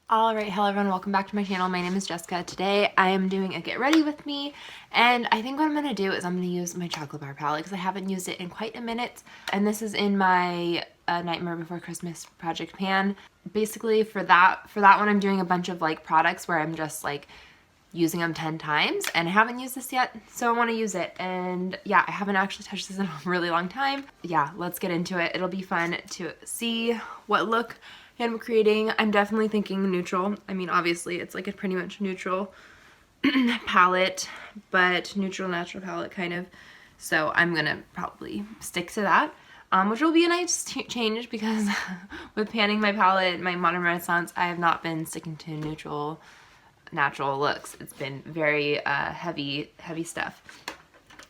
Alright, hello everyone, welcome back to my channel. My name is Jessica. Today I am doing a get ready with me, and I think what I'm going to do is I'm going to use my chocolate bar palette because I haven't used it in quite a minute, and this is in my Nightmare Before Christmas project pan. Basically for that one I'm doing a bunch of like products where I'm just like using them 10 times, and I haven't used this yet, so I want to use it. And yeah, I haven't actually touched this in a really long time. Yeah, let's get into it. It'll be fun to see what look I'm creating. I'm definitely thinking neutral. I mean, obviously it's like a pretty much neutral palette, but neutral natural palette kind of. So I'm gonna probably stick to that, which will be a nice change because with panning my palette, my Modern Renaissance, I have not been sticking to neutral natural looks. It's been very heavy stuff.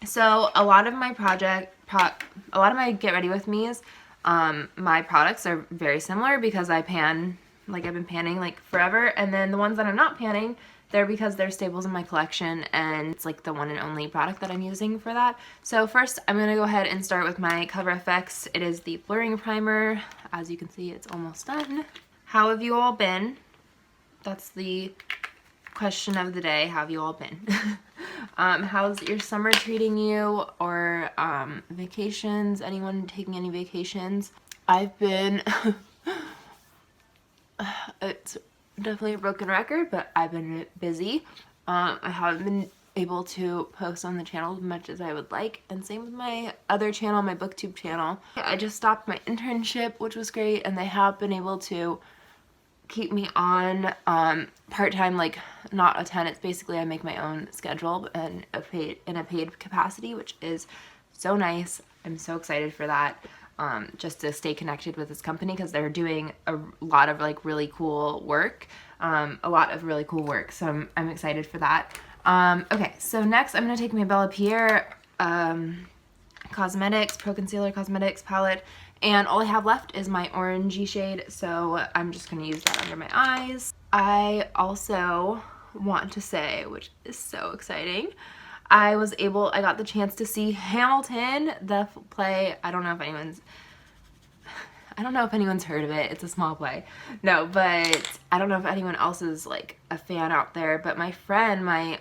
So a lot of my get ready with me's, my products are very similar because I pan, like I've been panning like forever, and then the ones that I'm not panning, they're because they're staples in my collection and it's like the one and only product that I'm using for that. So first I'm going to go ahead and start with my Cover FX. It is the blurring primer. As you can see, it's almost done. How have you all been? That's the question of the day. How have you all been? How's your summer treating you, or vacations? Anyone taking any vacations? I've been it's definitely a broken record, but I've been busy. I haven't been able to post on the channel as much as I would like, and same with my other channel, my BookTube channel. I just stopped my internship, which was great, and they have been able to keep me on part-time, like not a ton. It's basically I make my own schedule and in a paid capacity, which is so nice. I'm so excited for that, just to stay connected with this company because they're doing a lot of like really cool work, so I'm excited for that. Okay, so next I'm gonna take my Bella Pierre Cosmetics Pro Concealer Cosmetics palette, and all I have left is my orangey shade, so I'm just going to use that under my eyes. I also want to say, which is so exciting, I got the chance to see Hamilton, the play. I don't know if anyone's heard of it. It's a small play. No, but I don't know if anyone else is like a fan out there, but my friend, my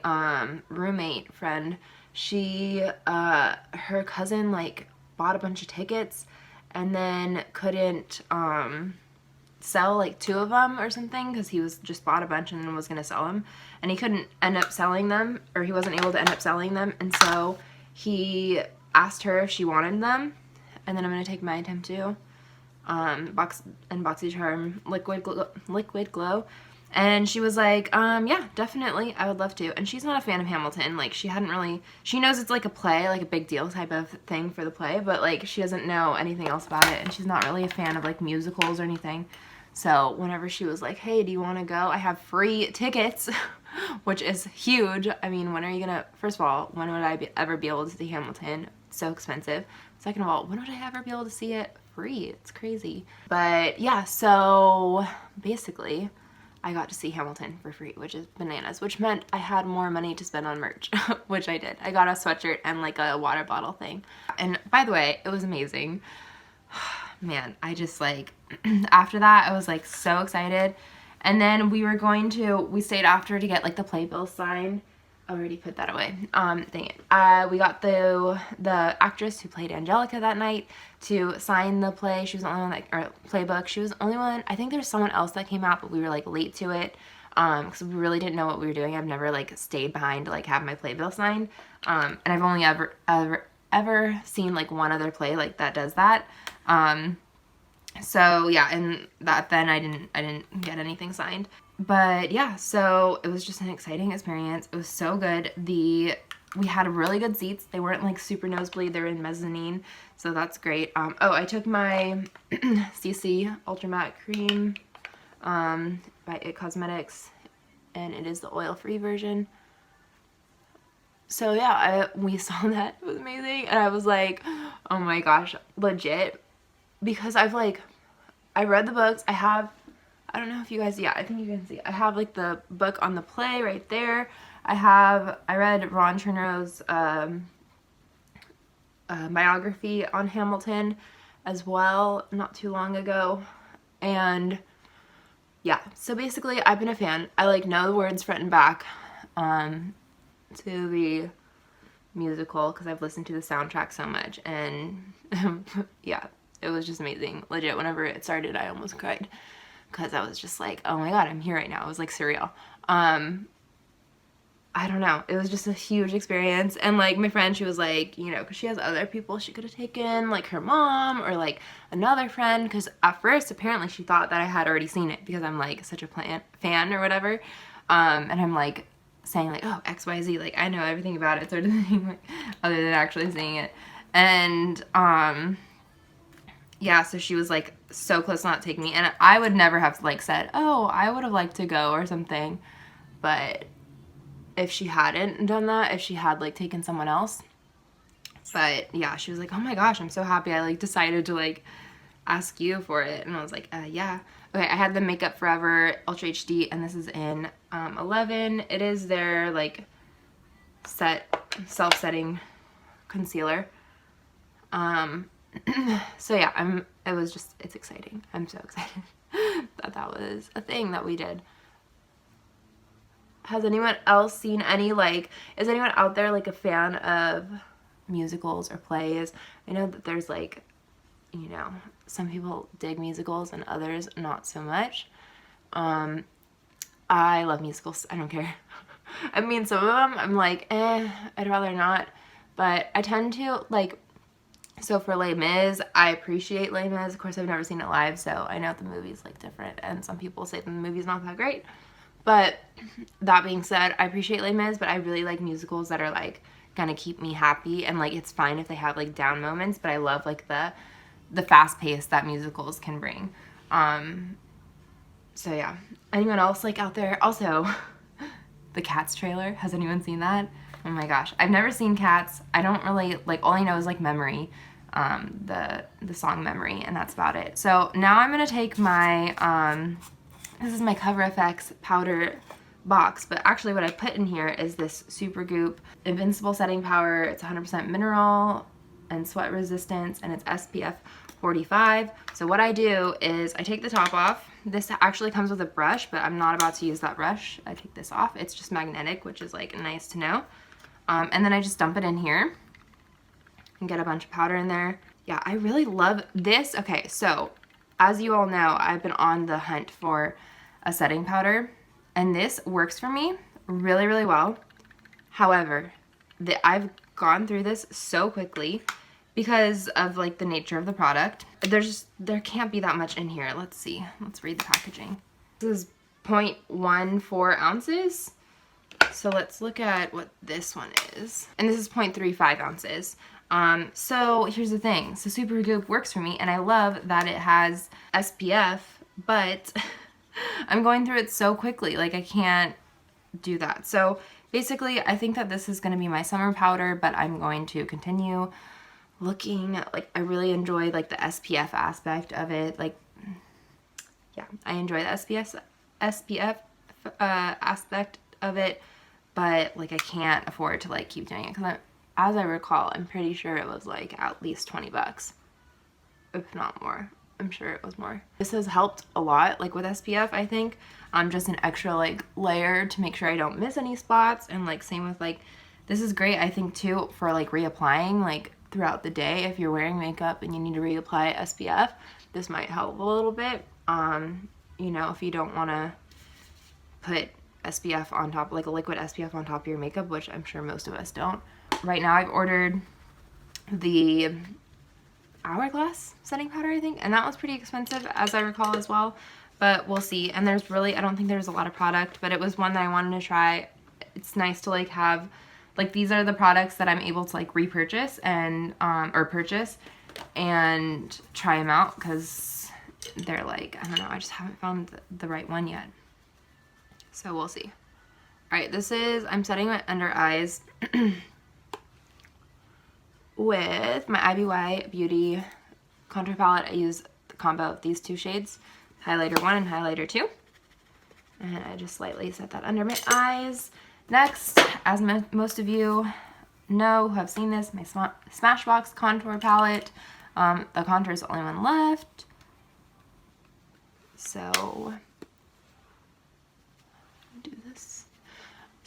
roommate friend, she, her cousin like bought a bunch of tickets and then couldn't sell like 2 of them or something because he was just bought a bunch and then was going to sell them, and he couldn't end up selling them, or he wasn't able to end up selling them, and so he asked her if she wanted them, and then I'm going to take my Temptu BoxyCharm Liquid Glow, and she was like, yeah, definitely, I would love to. And she's not a fan of Hamilton. Like, she knows it's like a play, like a big deal type of thing for the play, but like she doesn't know anything else about it, and she's not really a fan of like musicals or anything. So whenever she was like, hey, do you want to go? I have free tickets, which is huge. I mean, first of all, when would I ever be able to see Hamilton? It's so expensive. Second of all, when would I ever be able to see it free? It's crazy. But yeah, so basically I got to see Hamilton for free, which is bananas, which meant I had more money to spend on merch, which I did. I got a sweatshirt and like a water bottle thing. And by the way, it was amazing. Man, I just like, after that, I was like so excited. And then we stayed after to get like the playbill signed. I already put that away. Dang it. We got the actress who played Angelica that night to sign the play. She was the only one or playbook. She was the only one. I think there's someone else that came out, but we were like late to it because we really didn't know what we were doing. I've never like stayed behind to like have my playbill signed, and I've only ever seen like one other play like that does that. So yeah, and then I didn't get anything signed. But yeah, so it was just an exciting experience. It was so good. We had really good seats. They weren't like super nosebleed. They were in mezzanine, so that's great. Oh, I took my CC Ultra Matte Cream by It Cosmetics, and it is the oil-free version. So yeah, we saw that. It was amazing, and I was like, oh my gosh, legit. Because I read the books. I don't know if you guys, yeah, I think you can see. I have like the book on the play right there. I read Ron Cherno's biography on Hamilton as well not too long ago, and yeah, so basically I've been a fan. I like know the words front and back to the musical because I've listened to the soundtrack so much, and yeah, it was just amazing. Legit, whenever it started I almost cried because I was just like, oh my god, I'm here right now. It was like surreal. I don't know, it was just a huge experience. And like my friend, she was like, you know, because she has other people she could have taken, like her mom or like another friend, because at first apparently she thought that I had already seen it because I'm like such a fan or whatever, and I'm like saying like, oh, XYZ, like I know everything about it sort of thing, like, other than actually seeing it. And yeah, so she was like so close to not taking me, and I would never have like said, oh, I would have liked to go or something, but if she hadn't done that, if she had like taken someone else. But yeah, she was like, oh my gosh, I'm so happy I like decided to like ask you for it. And I was like, yeah. Okay, I had the Makeup Forever Ultra HD, and this is in 11. It is their like self-setting concealer. So yeah, it's exciting. I'm so excited that was a thing that we did. Has anyone else seen any, like, is anyone out there like a fan of musicals or plays? I know that there's like, you know, some people dig musicals and others not so much. I love musicals. I don't care. I mean, some of them I'm like, I'd rather not. But I tend to like, so for Les Mis, I appreciate Les Mis. Of course, I've never seen it live, so I know the movie's like different, and some people say the movie's not that great. But that being said, I appreciate Les Mis, but I really like musicals that are like gonna keep me happy, and like it's fine if they have like down moments, but I love like the fast pace that musicals can bring. So yeah. Anyone else like out there? Also, the Cats trailer. Has anyone seen that? Oh my gosh. I've never seen Cats. I don't really like, all I know is like Memory, the song Memory, and that's about it. So now I'm gonna take my this is my Cover FX powder box, but actually what I put in here is this Supergoop Invincible Setting Power. It's 100% mineral and sweat resistance, and it's SPF 45. So what I do is I take the top off. This actually comes with a brush, but I'm not about to use that brush. I take this off. It's just magnetic, which is like nice to know. And then I just dump it in here and get a bunch of powder in there. Yeah, I really love this. Okay, so as you all know, I've been on the hunt for a setting powder, and this works for me really, really well. However, I've gone through this so quickly because of like the nature of the product. There can't be that much in here. Let's see. Let's read the packaging. This is 0.14 ounces. So let's look at what this one is. And this is 0.35 ounces. So here's the thing. So Supergoop works for me, and I love that it has SPF, but I'm going through it so quickly. Like I can't do that. So basically I think that this is going to be my summer powder, but I'm going to continue looking. Like I really enjoy like the SPF aspect of it. Like, yeah, I enjoy the SPF aspect of it, but like I can't afford to like keep doing it because as I recall, I'm pretty sure it was like at least 20 bucks, if not more. I'm sure it was more. This has helped a lot, like with SPF, I think. Just an extra like layer to make sure I don't miss any spots, and like same with like, this is great I think too for like reapplying like throughout the day. If you're wearing makeup and you need to reapply SPF, this might help a little bit. You know, if you don't want to put SPF on top, like a liquid SPF on top of your makeup, which I'm sure most of us don't. Right now I've ordered the Hourglass setting powder, I think, and that was pretty expensive as I recall as well, but we'll see. And there's really, I don't think there's a lot of product, but it was one that I wanted to try. It's nice to like have, like these are the products that I'm able to like repurchase and or purchase and try them out, because they're like, I don't know, I just haven't found the right one yet, so we'll see. All right, this is, I'm setting my under eyes with my IBY Beauty contour palette. I use the combo of these two shades, highlighter 1 and highlighter 2. And I just lightly set that under my eyes. Next, as most of you know who have seen this, my Smashbox contour palette. The contour is the only one left. So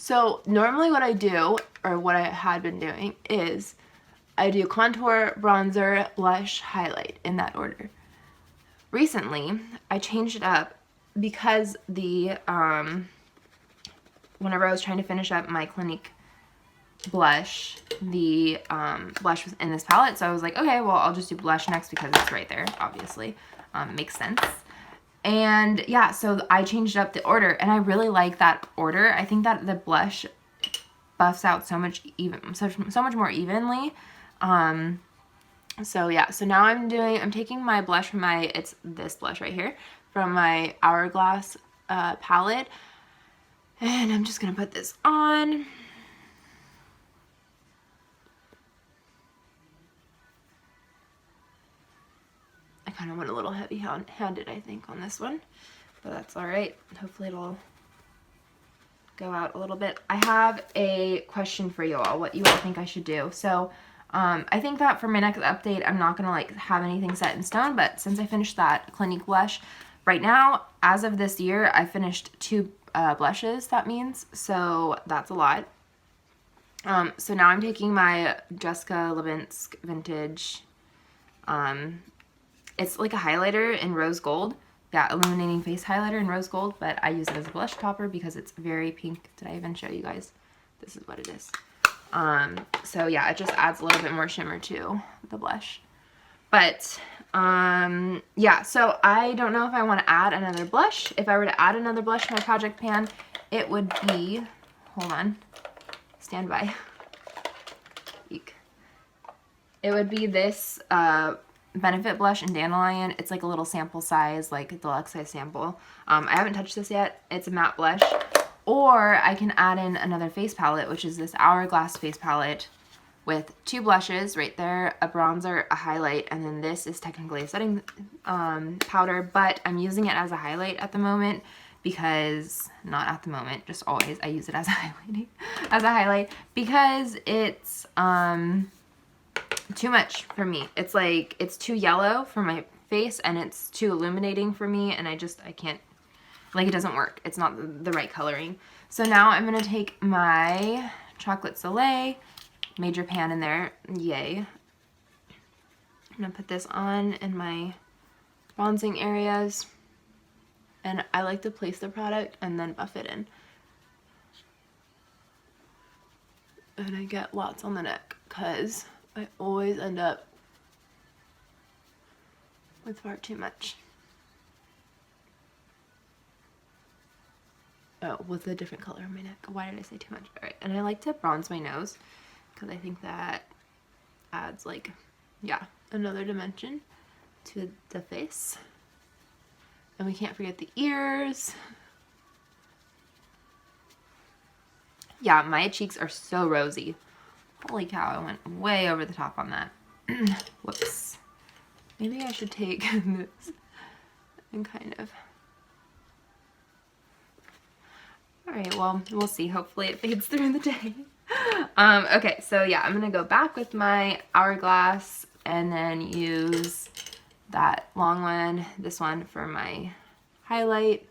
So normally what I do, or what I had been doing, is I do contour, bronzer, blush, highlight in that order. Recently, I changed it up because whenever I was trying to finish up my Clinique blush, the blush was in this palette, so I was like, okay, well, I'll just do blush next because it's right there, obviously. Makes sense. And yeah, so I changed up the order, and I really like that order. I think that the blush buffs out so much more evenly. So yeah, so now I'm taking my blush from it's this blush right here, from my Hourglass palette, and I'm just gonna put this on. I kind of went a little heavy-handed, I think, on this one, but that's all right. Hopefully it'll go out a little bit. I have a question for you all, what you all think I should do. So I think that for my next update, I'm not gonna like have anything set in stone, but since I finished that Clinique blush, right now, as of this year, I finished 2 blushes, that means, so that's a lot. So now I'm taking my Jessica Levinsk Vintage, it's like a highlighter in rose gold. Yeah, illuminating face highlighter in rose gold, but I use it as a blush topper because it's very pink. Did I even show you guys? This is what it is. So yeah, it just adds a little bit more shimmer to the blush. But yeah, so I don't know if I want to add another blush. If I were to add another blush to my project pan, it would be, hold on, stand by. Eek. It would be this Benefit blush in Dandelion. It's like a little sample size, like a deluxe size sample. I haven't touched this yet. It's a matte blush. Or I can add in another face palette, which is this Hourglass face palette with 2 blushes right there, a bronzer, a highlight, and then this is technically a setting powder, but I'm using it as a highlight at the moment because, not at the moment, just always, I use it as a highlight because it's too much for me. It's like, it's too yellow for my face and it's too illuminating for me, and I can't, like, it doesn't work. It's not the right coloring. So now I'm going to take my Chocolate Soleil major pan in there. Yay. I'm going to put this on in my bronzing areas, and I like to place the product and then buff it in. And I get lots on the neck because I always end up with far too much. Oh, with a different color on my neck. Why did I say too much? Alright, and I like to bronze my nose because I think that adds, like, yeah, another dimension to the face. And we can't forget the ears. Yeah, my cheeks are so rosy. Holy cow, I went way over the top on that. Whoops. Maybe I should take this and kind of... Alright, well, we'll see. Hopefully it fades through the day. Okay, so yeah, I'm going to go back with my Hourglass and then use that long one, this one, for my highlight.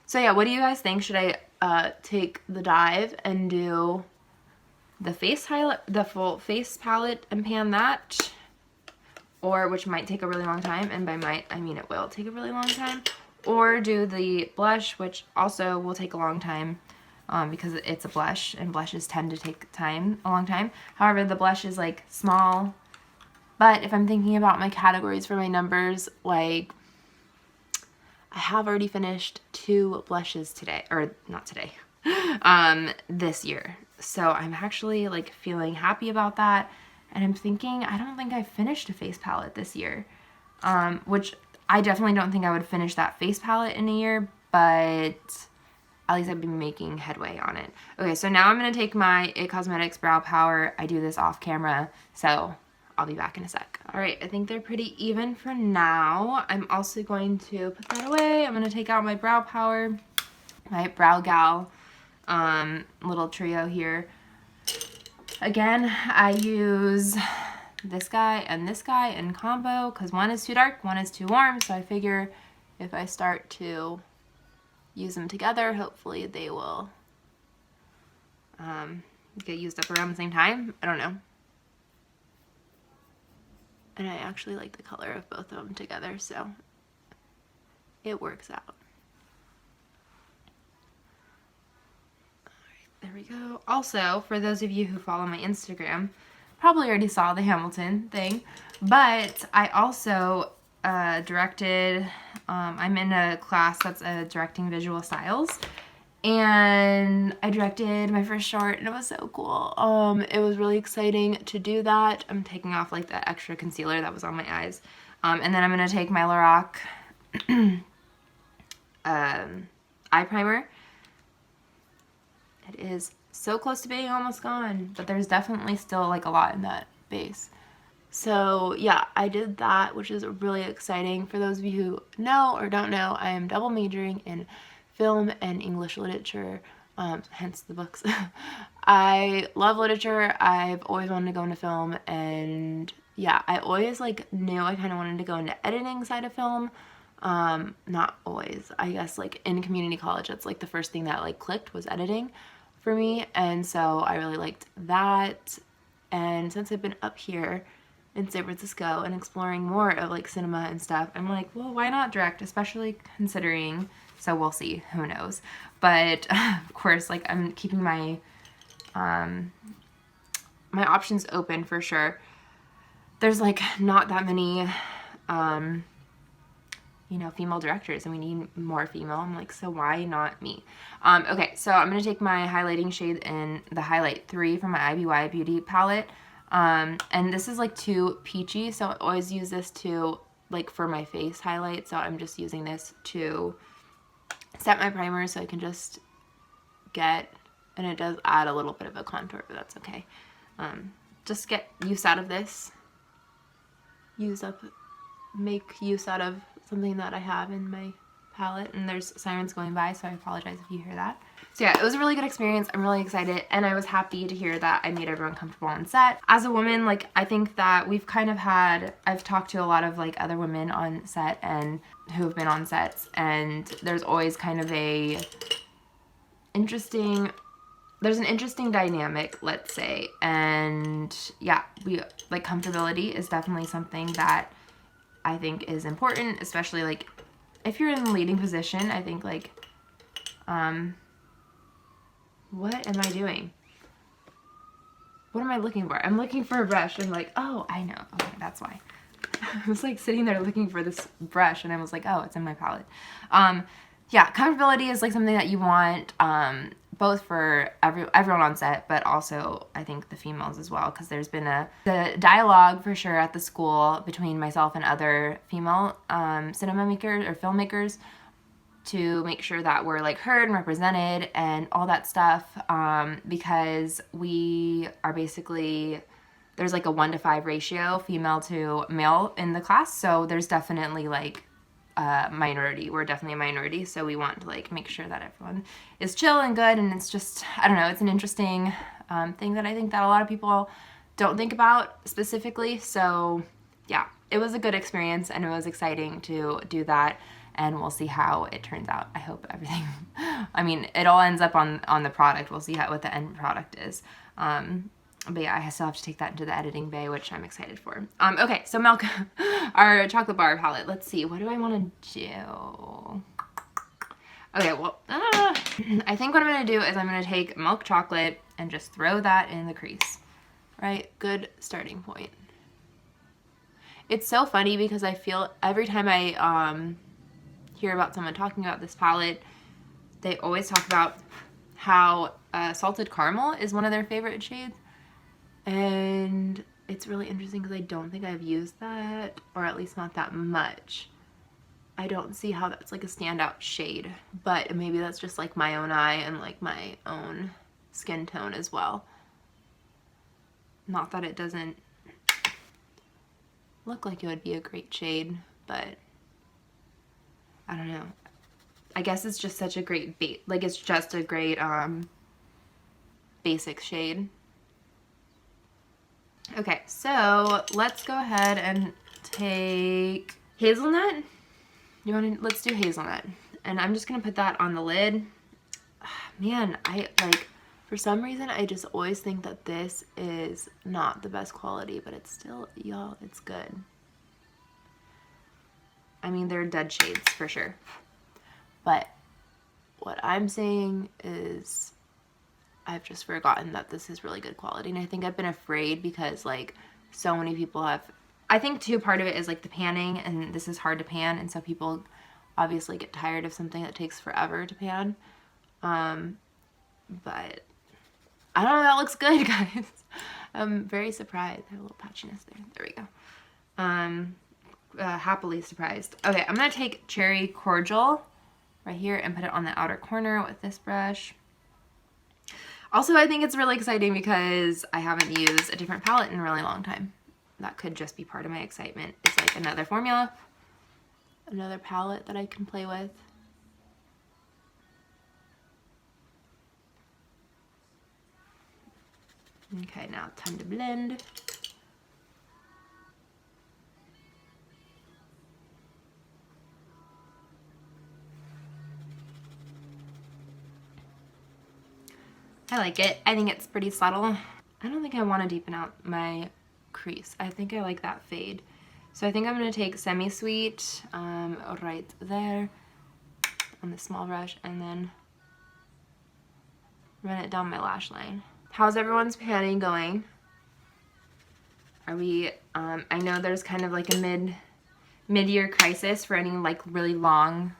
So yeah, what do you guys think? Should I take the dive and do the face highlight, the full face palette, and pan that? Or, which might take a really long time, and by might, I mean it will take a really long time. Or do the blush, which also will take a long time because it's a blush, and blushes tend to take a long time. However, the blush is like small, but if I'm thinking about my categories for my numbers, like, I have already finished 2 blushes today, or not today, this year. So I'm actually like feeling happy about that. And I'm thinking, I don't think I finished a face palette this year, which I definitely don't think I would finish that face palette in a year, but at least I've been making headway on it. Okay, so now I'm going to take my IT Cosmetics Brow Power. I do this off camera, so I'll be back in a sec. All right, I think they're pretty even for now. I'm also going to put that away. I'm going to take out my Brow Power, my Brow Gal little trio here. Again, I use this guy and this guy in combo because one is too dark, one is too warm, so I figure if I start to use them together, hopefully they will get used up around the same time. I don't know. And I actually like the color of both of them together, so it works out. There we go. Also, for those of you who follow my Instagram, probably already saw the Hamilton thing, but I also directed, I'm in a class that's directing visual styles, and I directed my first short, and it was so cool. It was really exciting to do that. I'm taking off like that extra concealer that was on my eyes, and then I'm gonna take my Lorac eye primer. It is so close to being almost gone, but there's definitely still like a lot in that base. So yeah, I did that, which is really exciting. For those of you who know or don't know, I am double majoring in film and English literature, hence the books. I love literature. I've always wanted to go into film, and yeah, I always like knew I kind of wanted to go into editing side of film. Not always, I guess like in community college, that's like the first thing that like clicked was editing for me, and so I really liked that. And since I've been up here in San Francisco and exploring more of like cinema and stuff, I'm like, well, why not direct, especially considering, so we'll see, who knows, but of course, like I'm keeping my my options open for sure. There's like not that many you know, female directors, and we need more female. I'm like, so why not me? Okay, so I'm going to take my highlighting shade in the Highlight 3 from my IBY Beauty palette. And this is like too peachy, so I always use this to, like, for my face highlight. So I'm just using this to set my primer so I can just get, and it does add a little bit of a contour, but that's okay. Just get use out of this. Make use out of something that I have in my palette, and there's sirens going by, so I apologize if you hear that. So yeah, it was a really good experience. I'm really excited, and I was happy to hear that I made everyone comfortable on set. As a woman, like, I think that we've kind of had, I've talked to a lot of like other women on set and who have been on sets, and there's always kind of there's an interesting dynamic, let's say, and yeah, like comfortability is definitely something that I think is important, especially like if you're in a leading position. I think like, what am I doing? What am I looking for? I'm looking for a brush. I'm like, oh, I know. Okay, that's why. I was like sitting there looking for this brush, and I was like, oh, it's in my palette. Yeah, comfortability is like something that you want, both for everyone on set, but also I think the females as well, because there's been the dialogue for sure at the school between myself and other female cinema makers or filmmakers to make sure that we're like heard and represented and all that stuff, because we are basically, there's like a 1-to-5 ratio female to male in the class, so there's definitely like minority. We're definitely a minority, so we want to like make sure that everyone is chill and good, and it's just, I don't know, it's an interesting thing that I think that a lot of people don't think about specifically. So yeah, it was a good experience, and it was exciting to do that, and we'll see how it turns out. I hope everything, I mean, it all ends up on the product. We'll see what the end product is. But yeah, I still have to take that into the editing bay, which I'm excited for. Okay, so milk, our chocolate bar palette. Let's see, what do I want to do? Okay, well, I think what I'm going to do is I'm going to take milk chocolate and just throw that in the crease. Right? Good starting point. It's so funny because I feel every time I hear about someone talking about this palette, they always talk about how salted caramel is one of their favorite shades. And it's really interesting because I don't think I've used that, or at least not that much. I don't see how that's like a standout shade, but maybe that's just like my own eye and like my own skin tone as well. Not that it doesn't look like it would be a great shade, but I don't know. I guess it's just such a great like it's just a great basic shade. Okay, so let's go ahead and take hazelnut. Let's do hazelnut. And I'm just gonna put that on the lid. Man, I like For some reason, I just always think that this is not the best quality, but it's still, y'all, it's good. I mean, they're dead shades for sure. But what I'm saying is I've just forgotten that this is really good quality. And I think I've been afraid because like so many people have, I think too, part of it is like the panning, and this is hard to pan. And so people obviously get tired of something that takes forever to pan. But I don't know, that looks good, guys. I'm very surprised. I have a little patchiness there. There we go. Happily surprised. Okay, I'm gonna take Cherry Cordial right here and put it on the outer corner with this brush. Also, I think it's really exciting because I haven't used a different palette in a really long time. That could just be part of my excitement. It's like another formula, another palette that I can play with. Okay, now time to blend. I like it. I think it's pretty subtle. I don't think I want to deepen out my crease. I think I like that fade. So I think I'm going to take Semi-Sweet right there on the small brush and then run it down my lash line. How's everyone's panning going? Are we, I know there's kind of like a mid-year crisis for any like really long,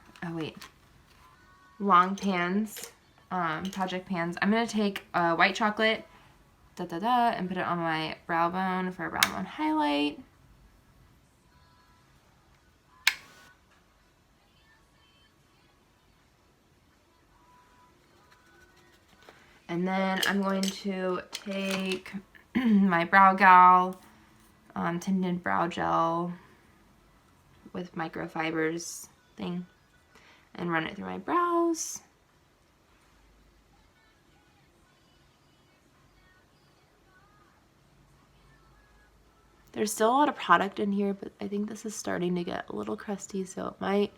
long pans, project pans. I'm gonna take white chocolate, and put it on my brow bone for a brow bone highlight. And then I'm going to take my Brow Gal tinted brow gel with microfibers thing and run it through my brows. There's still a lot of product in here, but I think this is starting to get a little crusty, so it might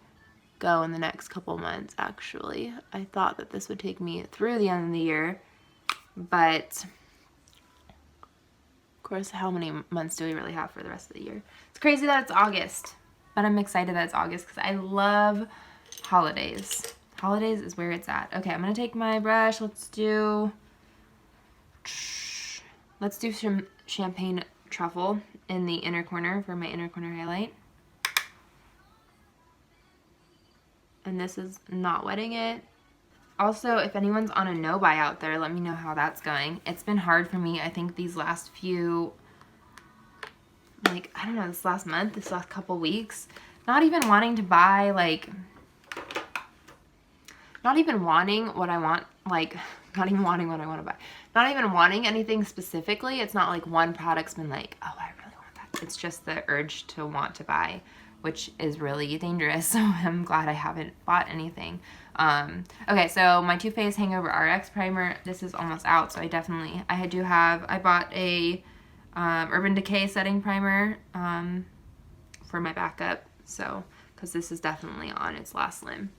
go in the next couple months, actually. I thought that this would take me through the end of the year, but of course, how many months do we really have for the rest of the year? It's crazy that it's August, but I'm excited that it's August because I love holidays. Holidays is where it's at. Okay, I'm gonna take my brush. Let's do some champagne truffle in the inner corner for my inner corner highlight. And this is not wetting it. Also, if anyone's on a no-buy out there, let me know how that's going. It's been hard for me, I think, these last few, like, I don't know, this last month, this last couple weeks, not even wanting to buy, like, not even wanting what I want, like, not even wanting what I want to buy. Not even wanting anything specifically. It's not like one product's been like, oh, I really want that. It's just the urge to want to buy, which is really dangerous. So I'm glad I haven't bought anything. Okay, so my Too Faced Hangover RX primer, this is almost out, so I bought a Urban Decay setting primer for my backup, so, because this is definitely on its last limb.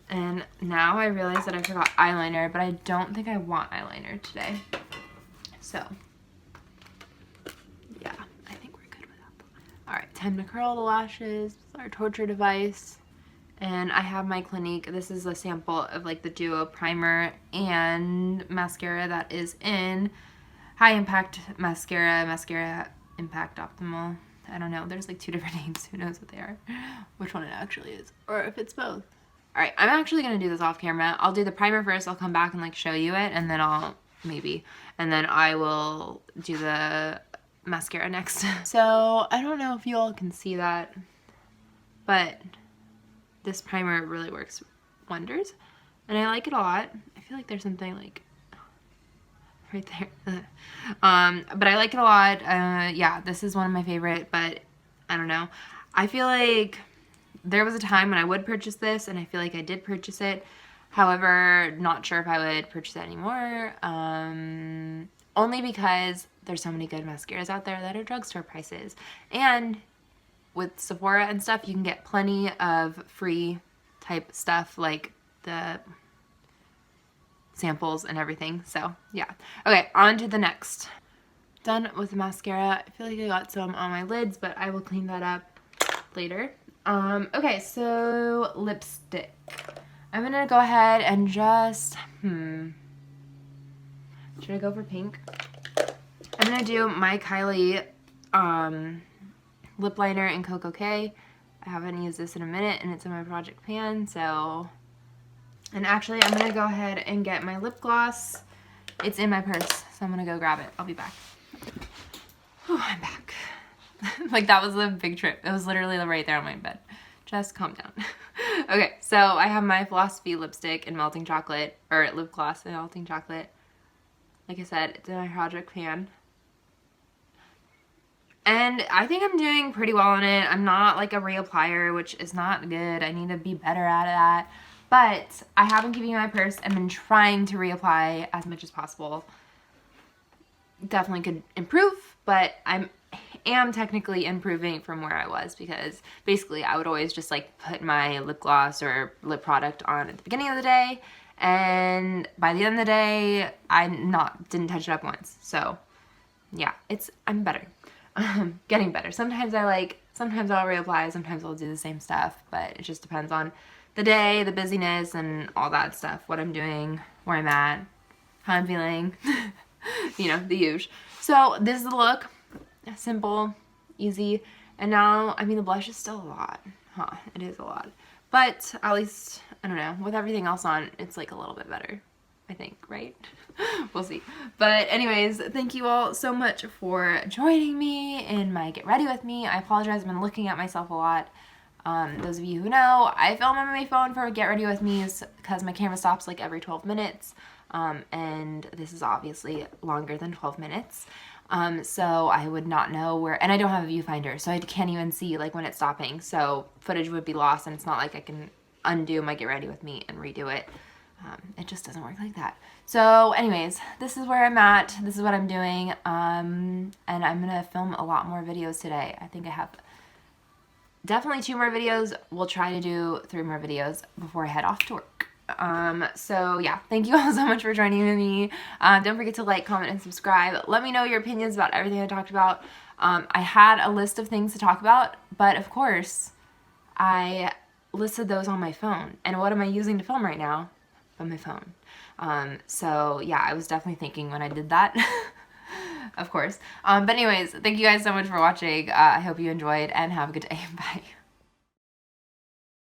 And now I realize that I forgot eyeliner, but I don't think I want eyeliner today. So, yeah, I think we're good with that. Alright, time to curl the lashes. This is our torture device. And I have my Clinique. This is a sample of like the Duo primer and mascara that is in High Impact Mascara, Mascara Impact Optimal. I don't know. There's like two different names. Who knows what they are? Which one it actually is. Or if it's both. Alright, I'm actually going to do this off camera. I'll do the primer first. I'll come back and like show you it. And then and then I will do the mascara next. So, I don't know if you all can see that. But this primer really works wonders. And I like it a lot. I feel like there's something like right there. But I like it a lot. Yeah, this is one of my favorite, but I don't know. I feel like there was a time when I would purchase this, and I feel like I did purchase it. However, not sure if I would purchase it anymore. Only because there's so many good mascaras out there that are drugstore prices. And with Sephora and stuff, you can get plenty of free type stuff like the samples and everything. So yeah. Okay, on to the next. Done with the mascara. I feel like I got some on my lids, but I will clean that up later. Okay, so lipstick. I'm gonna go ahead and just, should I go for pink? I'm gonna do my Kylie lip liner in Coco K. I haven't used this in a minute, and it's in my project pan, so. And actually, I'm gonna go ahead and get my lip gloss. It's in my purse, so I'm gonna go grab it. I'll be back. Whew, I'm back. Like, that was a big trip. It was literally right there on my bed. Just calm down. Okay, so I have my Philosophy lipstick in Melting Chocolate, or lip gloss in Melting Chocolate. Like I said, it's in my project pan. And I think I'm doing pretty well on it. I'm not like a reapplier, which is not good. I need to be better at that. But I have been keeping it in my purse and been trying to reapply as much as possible. Definitely could improve, but I am technically improving from where I was, because basically I would always just like put my lip gloss or lip product on at the beginning of the day, and by the end of the day I didn't touch it up once. So yeah, I'm better. Getting better. Sometimes I'll reapply, sometimes I'll do the same stuff, but it just depends on the day, the busyness, and all that stuff. What I'm doing, where I'm at, how I'm feeling, you know, the usual. So this is the look. Simple, easy. And now, I mean, the blush is still a lot. It is a lot. But at least, I don't know, with everything else on, it's like a little bit better, I think, right? We'll see. But anyways, thank you all so much for joining me in my Get Ready With Me. I apologize, I've been looking at myself a lot. Those of you who know, I film on my phone for Get Ready With Me because my camera stops like every 12 minutes. And this is obviously longer than 12 minutes. So I would not know where, and I don't have a viewfinder, so I can't even see like when it's stopping. So footage would be lost, and it's not like I can undo my Get Ready With Me and redo it. It just doesn't work like that. So anyways, this is where I'm at. This is what I'm doing. And I'm gonna film a lot more videos today. I think I have definitely 2 more videos. We'll try to do 3 more videos before I head off to work. So yeah, thank you all so much for joining with me. Don't forget to like, comment, and subscribe. Let me know your opinions about everything I talked about. I had a list of things to talk about, but of course, I listed those on my phone. And what am I using to film right now? On my phone. So yeah, I was definitely thinking when I did that. Of course. But anyways, thank you guys so much for watching. I hope you enjoyed, and have a good day. Bye.